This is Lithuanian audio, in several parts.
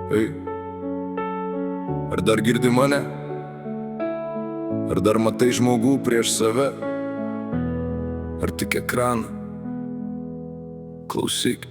Ei, ar dar girdi mane? Ar dar matai žmogų prieš save? Ar tik ekraną? Klausyk.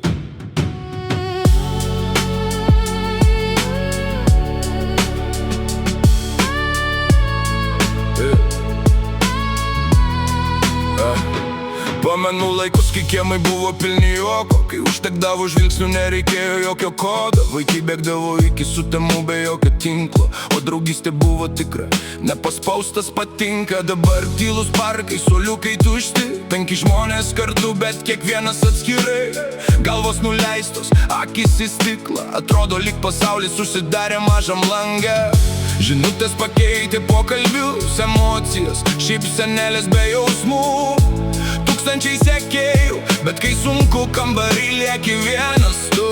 Pamenu laikus, kai kiemai buvo pilni juoko, kai užtekdavo žvilgsnių, nereikėjo jokio kodo. Vaikai bėgdavo iki sutemų be jokio tinklo, o draugystė buvo tikra, nepaspaustas patinka. Dabar tylus parkai, suoliukai tušti, 5 žmonės kartu, bet kiekvienas atskirai. Galvos nuleistos, akis į stiklą, atrodo lyg pasaulis užsidarė mažam lange. Žinutės pakeitė pokalbius, emocijas, šypsenėlės be jausmų. Tūkstančiai sekėjų, bet kai sunku kambarį lieki vienas tu.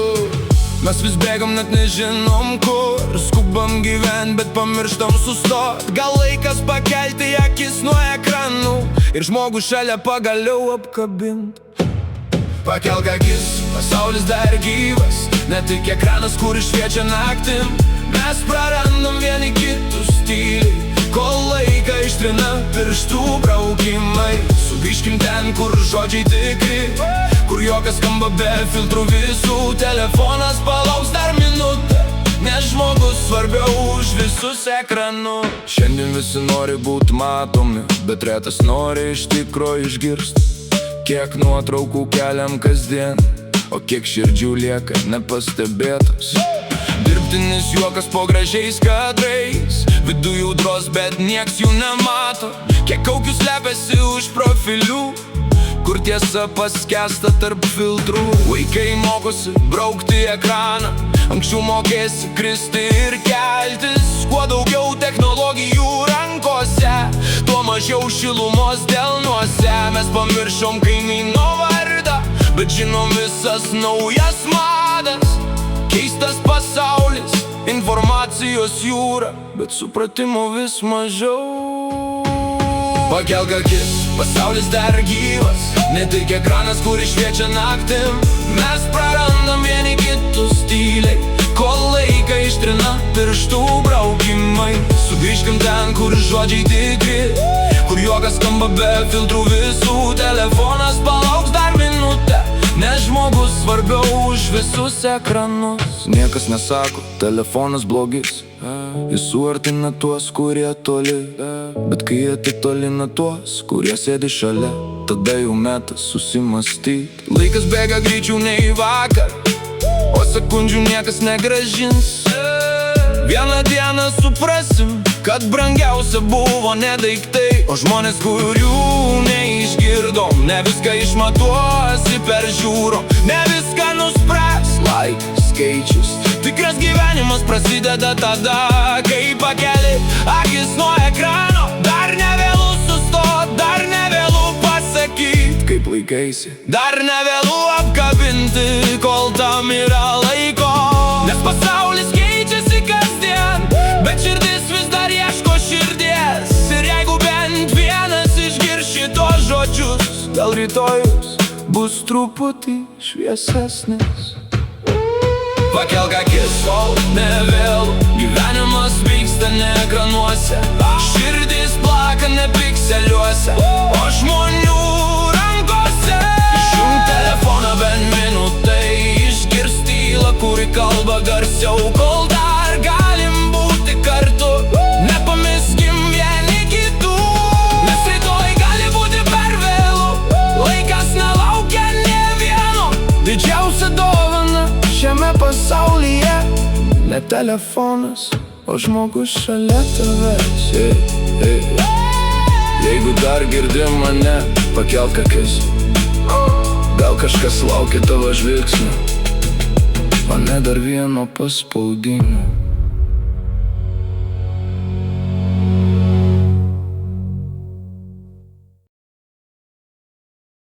Mes vis bėgam, net nežinom kur, skubam gyvent, bet pamirštam sustot. Gal laikas pakelti akis nuo ekranų ir žmogų šalia pagaliau apkabint. Pakelk akis, pasaulis dar gyvas, ne tik ekranas, kur šviečia naktim. Mes prarandam vieni kitus tyliai, kol laiką ištrina pirštų braukimai. Sugrįžkim ten, kur žodžiai tikri, kur juokas skamba be filtrų visų. Telefonas palauks dar minutę, nes žmogus svarbiau už visus ekranus. Šiandien visi nori būt matomi, bet retas nori iš tikro išgirst. Kiek nuotraukų keliam kasdien, o kiek širdžių lieka nepastebėtos. Dirbtinis juokas po gražiais kadrais, viduj jaudros, bet nieks jų nemato. Kiek kaukių slepiasi už profilių, kur tiesa paskęsta tarp filtrų. Vaikai mokosi braukti ekraną, anksčiau mokėsi kristi ir keltis. Kuo daugiau technologijų rankose, tuo mažiau šilumos delnuose. Mes pamiršom kaimyno vardą, bet žinom visas naujas madas. Keistas pasaulis, informacijos jūra, bet supratimo vis mažiau. Pakelk akis, pasaulis dar gyvas, ne tik ekranas, kur šviečia naktim. Mes prarandam vieni kitus tyliai, kol laiką ištrina pirštų braukimai. Sugrįžkim ten, kur žodžiai tikri, kur juokas skamba be filtrų visų. Telefonas palauks dar minutę, nes žmogus svarbiau už visus ekranus. Niekas nesako, telefonas blogis, jis suartina tuos, kurie toli. Bet kai atitolina tuos, kurie sėdi šalia, tada jau metas susimastyt. Laikas bėga greičiau nei vakar, o sekundžių niekas negrąžins. Vieną dieną suprasim, kad brangiausia buvo ne daiktai, o žmonės, kurių neišgirdom. Ne viską išmatuosi per žiūrom, ne viską nuspręs laikas, skaičius. Tikras gyvenimas prasideda tada, kai pakeli akis nuo ekrano. Dar nevėlu sustot, dar nevėlu pasakyt, kaip laikaisi. Dar nevėlu apkabinti, kol tam yra laiko. Nes pasaulis keičiasi kasdien, bet širdis vis dar ieško širdies. Ir jeigu bent vienas išgirs šitos žodžius, gal rytojus bus truputį šviesesnis. Pakelk akis, kol nevėlu, gyvenimas vyksta ne ekranuose. Širdis plaka ne pikseliuose, o žmonių rankose. Išjunk telefoną bent minutai, išgirst tylą, kuri kalba garsiau. Kol dar galim būti kartu, nepamiskim vieni kitų, nes rytoj gali būti per vėlu. Laikas nelaukia nė vieno. Didžiausia dovana šiame pasaulyje ne telefonas, o žmogus šalia tavęs. Jeigu dar girdi mane, pakelk akis. Gal kažkas laukia tavo žvilgsnio, o ne dar vieno paspaudimo.